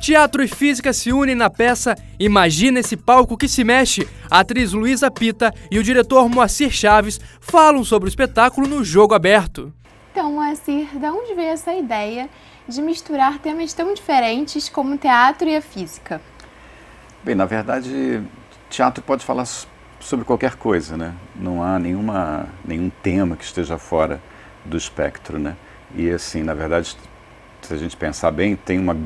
Teatro e física se unem na peça Imagina esse palco que se mexe. A atriz Luísa Pita e o diretor Moacir Chaves falam sobre o espetáculo no Jogo Aberto. Então, Moacir, de onde veio essa ideia de misturar temas tão diferentes como o teatro e a física? Bem, na verdade, teatro pode falar sobre qualquer coisa, né? Não há nenhum tema que esteja fora do espectro, né? E assim, na verdade, se a gente pensar bem, tem uma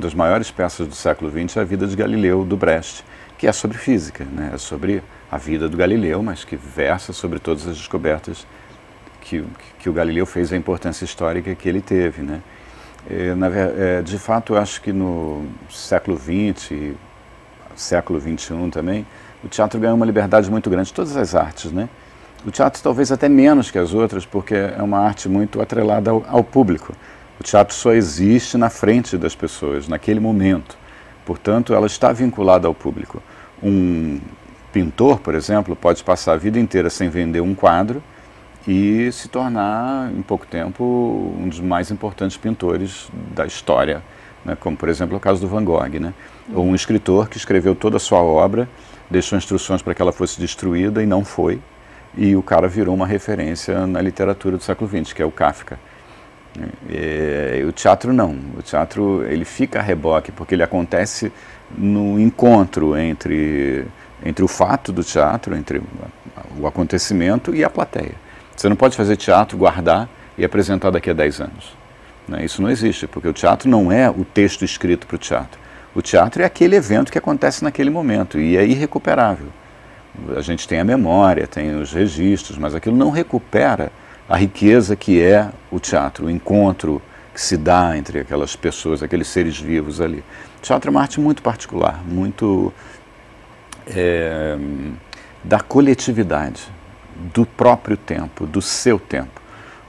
das maiores peças do século XX, é a Vida de Galileu, do Brecht, que é sobre física, né? É sobre a vida do Galileu, mas que versa sobre todas as descobertas que o Galileu fez, a importância histórica que ele teve, né? De fato, eu acho que no século XX, século XXI também, o teatro ganhou uma liberdade muito grande, todas as artes, né? O teatro talvez até menos que as outras, porque é uma arte muito atrelada ao público. O teatro só existe na frente das pessoas, naquele momento. Portanto, ela está vinculada ao público. Um pintor, por exemplo, pode passar a vida inteira sem vender um quadro e se tornar, em pouco tempo, um dos mais importantes pintores da história, né? Como, por exemplo, o caso do Van Gogh, né? Ou um escritor que escreveu toda a sua obra, deixou instruções para que ela fosse destruída e não foi, e o cara virou uma referência na literatura do século XX, que é o Kafka. O teatro não, o teatro ele fica a reboque, porque ele acontece no encontro entre o fato do teatro, entre o acontecimento e a plateia. Você não pode fazer teatro, guardar e apresentar daqui a 10 anos. Né? Isso não existe, porque o teatro não é o texto escrito para o teatro. O teatro é aquele evento que acontece naquele momento e é irrecuperável. A gente tem a memória, tem os registros, mas aquilo não recupera a riqueza que é o teatro, o encontro que se dá entre aquelas pessoas, aqueles seres vivos ali. O teatro é uma arte muito particular, muito da coletividade, do próprio tempo, do seu tempo.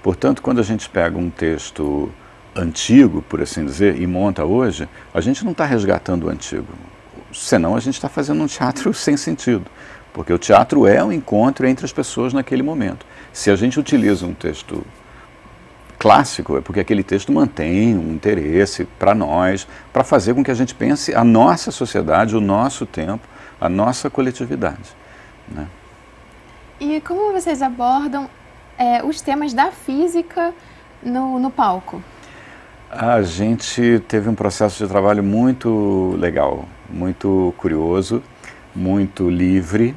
Portanto, quando a gente pega um texto antigo, por assim dizer, e monta hoje, a gente não está resgatando o antigo, senão a gente está fazendo um teatro sem sentido, porque o teatro é um encontro entre as pessoas naquele momento. Se a gente utiliza um texto clássico, é porque aquele texto mantém um interesse para nós, para fazer com que a gente pense a nossa sociedade, o nosso tempo, a nossa coletividade, né? E como vocês abordam os temas da física no palco? A gente teve um processo de trabalho muito legal, muito curioso, muito livre,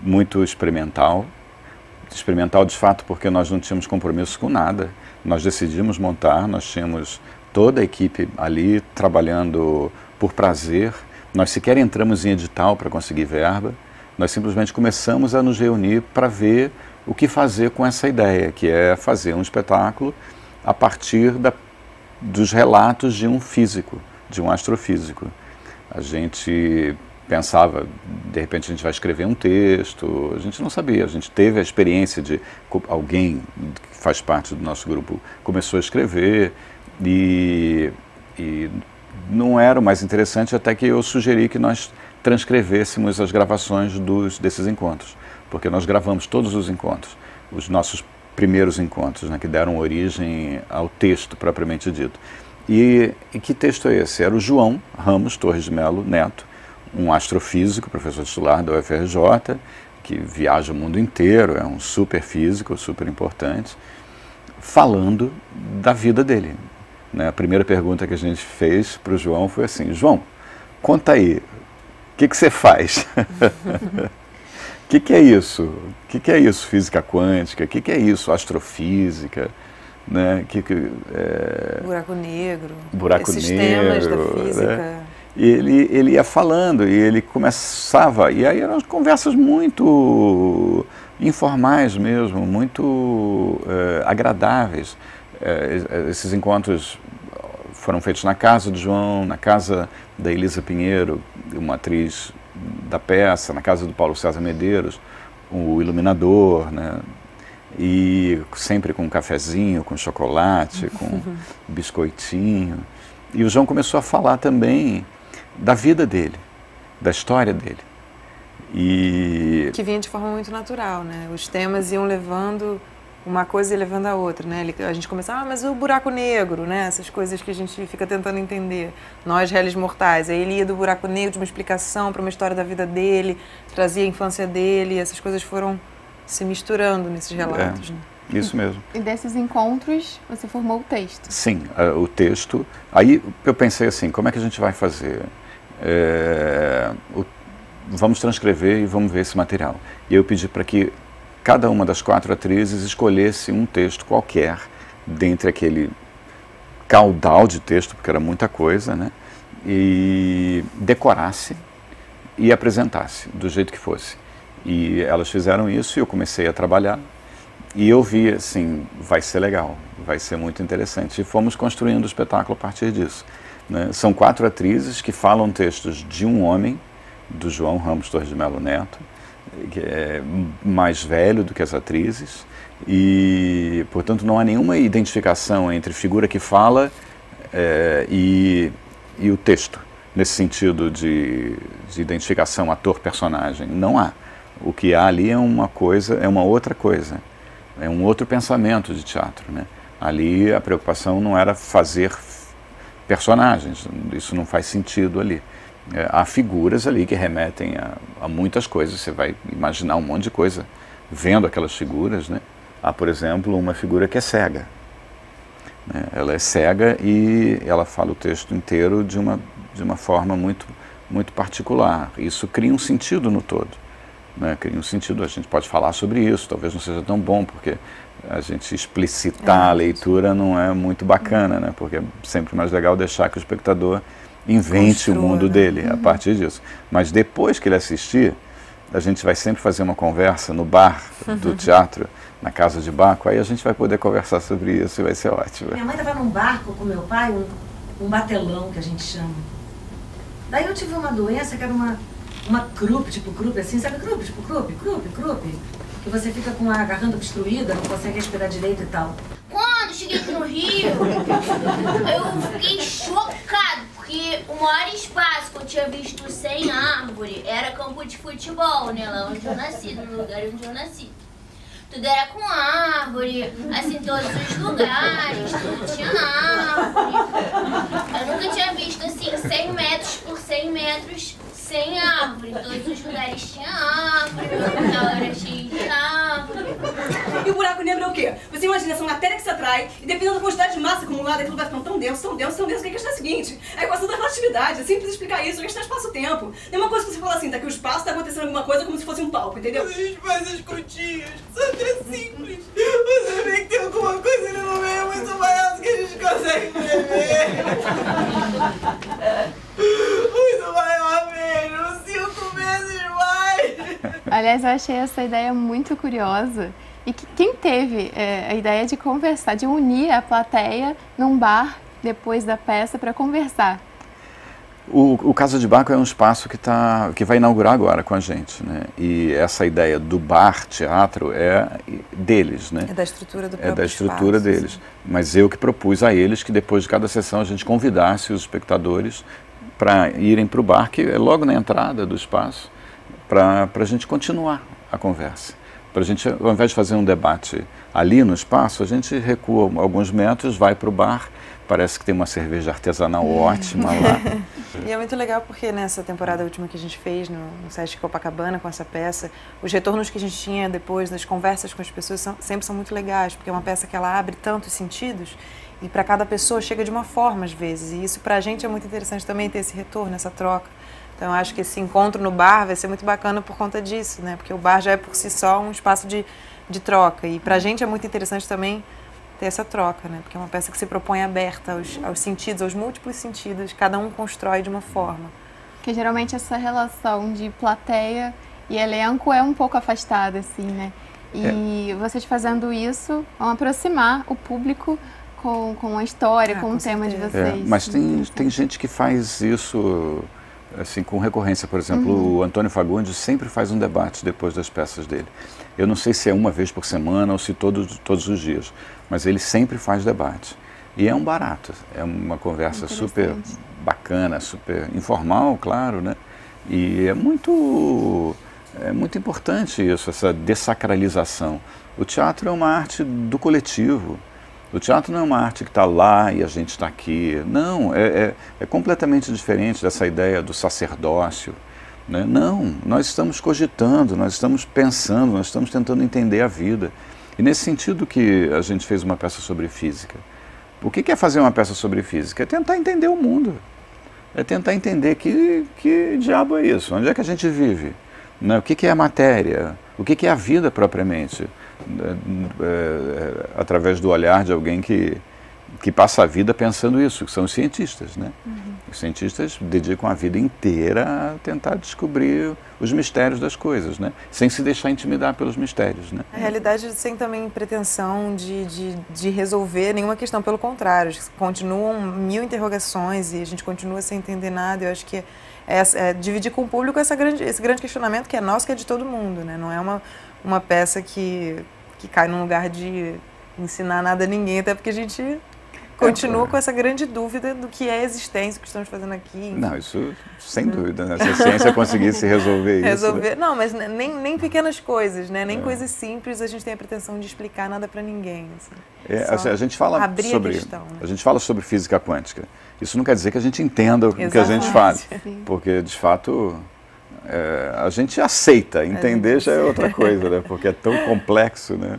muito experimental. Experimental de fato porque nós não tínhamos compromisso com nada. Nós decidimos montar, nós tínhamos toda a equipe ali trabalhando por prazer. Nós sequer entramos em edital para conseguir verba. Nós simplesmente começamos a nos reunir para ver o que fazer com essa ideia, que é fazer um espetáculo a partir dos relatos de um físico, de um astrofísico. A gente pensava, de repente a gente vai escrever um texto, a gente não sabia, a gente teve a experiência de alguém que faz parte do nosso grupo começou a escrever e não era o mais interessante até que eu sugeri que nós transcrevêssemos as gravações desses encontros, porque nós gravamos todos os encontros, os nossos primeiros encontros, né, que deram origem ao texto propriamente dito. E que texto é esse? Era o João Ramos Torres de Melo Neto, um astrofísico, professor titular da UFRJ, que viaja o mundo inteiro, é um super físico, super importante, falando da vida dele. Né? A primeira pergunta que a gente fez para o João foi assim: João, conta aí, o que você faz? O que é isso? O que é isso, física quântica? O que é isso, astrofísica? Né? Buraco negro, buraco esses negro, temas da física. Né? E ele ia falando, e ele começava, e aí eram conversas muito informais mesmo, muito agradáveis. Esses encontros foram feitos na casa do João, na casa da Elisa Pinheiro, uma atriz da peça, na casa do Paulo César Medeiros, o iluminador, né? E sempre com um cafezinho, com chocolate, com biscoitinho. E o João começou a falar também da vida dele, da história dele. Que vinha de forma muito natural, né? Os temas iam levando uma coisa ia levando a outra, né? A gente começa, mas o buraco negro, né? Essas coisas que a gente fica tentando entender, nós réis mortais. Aí ele ia do buraco negro de uma explicação para uma história da vida dele, trazia a infância dele, e essas coisas foram se misturando nesses relatos, né? Isso mesmo. E desses encontros, você formou o texto? Sim, o texto. Aí eu pensei assim, como é que a gente vai fazer? Vamos transcrever e vamos ver esse material. E eu pedi para que cada uma das 4 atrizes escolhesse um texto qualquer, dentre aquele caudal de texto, porque era muita coisa, né? E decorasse e apresentasse, do jeito que fosse. E elas fizeram isso e eu comecei a trabalhar. E eu vi, assim, vai ser legal, vai ser muito interessante. E fomos construindo o espetáculo a partir disso, né? São 4 atrizes que falam textos de um homem, do João Ramos Torres de Melo Neto, que é mais velho do que as atrizes, e, portanto, não há nenhuma identificação entre figura que fala e o texto, nesse sentido de identificação ator-personagem. Não há. O que há ali é uma coisa, é uma outra coisa, é um outro pensamento de teatro, né? Ali a preocupação não era fazer personagens, isso não faz sentido ali. Há figuras ali que remetem a muitas coisas, você vai imaginar um monte de coisa vendo aquelas figuras, né? Há, por exemplo, uma figura que é cega, né? Ela é cega e ela fala o texto inteiro de uma forma muito, muito particular. Isso cria um sentido no todo, né? Cria um sentido, a gente pode falar sobre isso, talvez não seja tão bom, porque a gente explicitar a leitura não é muito bacana, né? Porque é sempre mais legal deixar que o espectador invente o mundo dele a partir disso. Mas depois que ele assistir, a gente vai sempre fazer uma conversa no bar do teatro, na casa de Baco, aí a gente vai poder conversar sobre isso e vai ser ótimo. Minha mãe estava num barco com meu pai, um batelão que a gente chama. Daí eu tive uma doença que era uma croup, tipo croup, assim, sabe croup, tipo croup, que você fica com a garganta obstruída, não consegue respirar direito e tal. Quando cheguei aqui no Rio, eu fiquei chocado, porque o maior espaço que eu tinha visto sem árvore era campo de futebol, né? Lá onde eu nasci, no lugar onde eu nasci. Tudo era com árvore, assim, todos os lugares, tudo tinha árvore. Eu nunca tinha visto, assim, 100 metros por 100 metros sem árvore. Todos os lugares tinha árvore, meu quintal era cheio de árvore. E o buraco negro é o quê? Você imagina essa matéria que se atrai e dependendo da quantidade de massa acumulada, aquilo vai ficando tão denso, o que é a questão é a seguinte, é a equação da relatividade, é simples explicar isso, é questão de espaço-tempo. Tem uma coisa que você fala assim, tá que o espaço tá acontecendo alguma coisa como se fosse um palco, entendeu? A gente faz as continhas, são até simples. Você vê que tem alguma coisa ali no meio muito maior do que a gente consegue prever. Muito maior mesmo, 5 vezes mais. Aliás, eu achei essa ideia muito curiosa. E quem teve a ideia de conversar, de unir a plateia num bar depois da peça para conversar? O Casa de Baco é um espaço que vai inaugurar agora com a gente, né? E essa ideia do bar-teatro é deles, né? É da estrutura do próprio É da estrutura espaço, deles. Sim. Mas eu que propus a eles que depois de cada sessão a gente convidasse os espectadores para irem para o bar, que é logo na entrada do espaço, para a gente continuar a conversa. Para a gente, ao invés de fazer um debate ali no espaço, a gente recua alguns metros, vai para o bar, parece que tem uma cerveja artesanal ótima lá. E é muito legal porque nessa temporada última que a gente fez no Sesc Copacabana com essa peça, os retornos que a gente tinha depois das conversas com as pessoas sempre são muito legais, porque é uma peça que ela abre tantos sentidos e para cada pessoa chega de uma forma às vezes, e isso para a gente é muito interessante também ter esse retorno, essa troca. Então, eu acho que esse encontro no bar vai ser muito bacana por conta disso, né? Porque o bar já é por si só um espaço de troca. E pra gente é muito interessante também ter essa troca, né? Porque é uma peça que se propõe aberta aos sentidos, aos múltiplos sentidos. Cada um constrói de uma forma. Porque geralmente essa relação de plateia e elenco é um pouco afastada, assim, né? E vocês fazendo isso vão aproximar o público com a história, com o tema de vocês. Mas tem gente que faz isso assim, com recorrência. Por exemplo, o Antônio Fagundes sempre faz um debate depois das peças dele. Eu não sei se é uma vez por semana ou se todos os dias, mas ele sempre faz debate. E é um barato, é uma conversa super bacana, super informal, claro, né? E é muito É muito importante isso, essa dessacralização. O teatro é uma arte do coletivo. O teatro não é uma arte que está lá e a gente está aqui. Não, é completamente diferente dessa ideia do sacerdócio. Né? Não, nós estamos cogitando, nós estamos pensando, nós estamos tentando entender a vida. E nesse sentido que a gente fez uma peça sobre física. O que é fazer uma peça sobre física? É tentar entender o mundo. É tentar entender que diabo é isso, onde é que a gente vive, né? O que é a matéria, o que é a vida propriamente, através do olhar de alguém que passa a vida pensando isso, que são os cientistas, né? Os cientistas dedicam a vida inteira a tentar descobrir os mistérios das coisas, né? Sem se deixar intimidar pelos mistérios, né? A realidade sem também pretensão de resolver nenhuma questão, pelo contrário, continuam 1000 interrogações e a gente continua sem entender nada. Eu acho que é dividir com o público esse grande questionamento que é nosso, que é de todo mundo, né? Não é uma peça que cai num lugar de ensinar nada a ninguém, até porque a gente continua com essa grande dúvida do que é a existência, o que estamos fazendo aqui. Enfim. Não, isso sem dúvida, né? Se a ciência conseguisse resolver isso. Né? Não, mas nem pequenas coisas, né? Nem coisas simples a gente tem a pretensão de explicar nada para ninguém. Assim. A gente fala a gente fala sobre física quântica. Isso não quer dizer que a gente entenda o que a gente faz, porque de fato a gente aceita, entender já é outra coisa, né? Porque é tão complexo, né?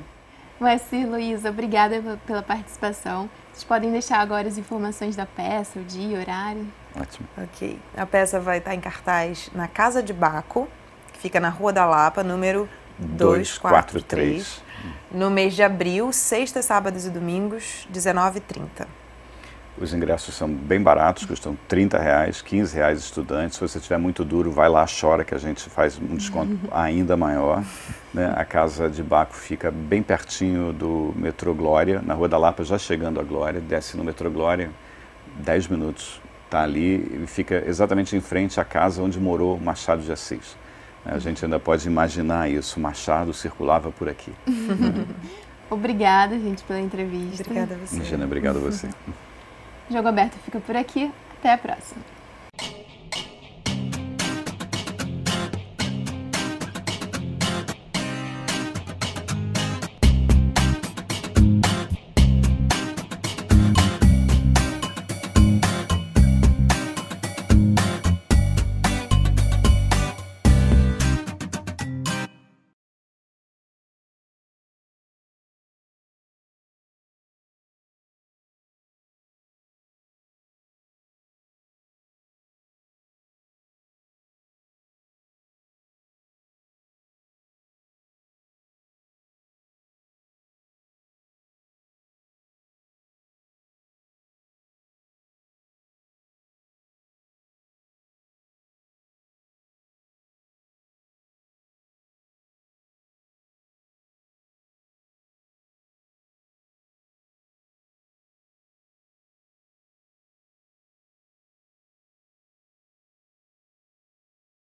Moacir, Luísa, obrigada pela participação. Vocês podem deixar agora as informações da peça, o dia, o horário. Ótimo. Ok. A peça vai estar em cartaz na Casa de Baco, que fica na Rua da Lapa, número 243. No mês de abril, sextas, sábados e domingos, 19h30. Os ingressos são bem baratos, custam R$30, R$15 estudantes. Se você estiver muito duro, vai lá, chora, que a gente faz um desconto ainda maior. Né? A Casa de Baco fica bem pertinho do metrô Glória, na Rua da Lapa, já chegando a Glória, desce no metrô Glória, 10 minutos, está ali e fica exatamente em frente à casa onde morou Machado de Assis. A gente ainda pode imaginar isso, Machado circulava por aqui. Obrigada, gente, pela entrevista. Obrigada a você. Imagina, obrigado a você. Jogo Aberto fica por aqui. Até a próxima.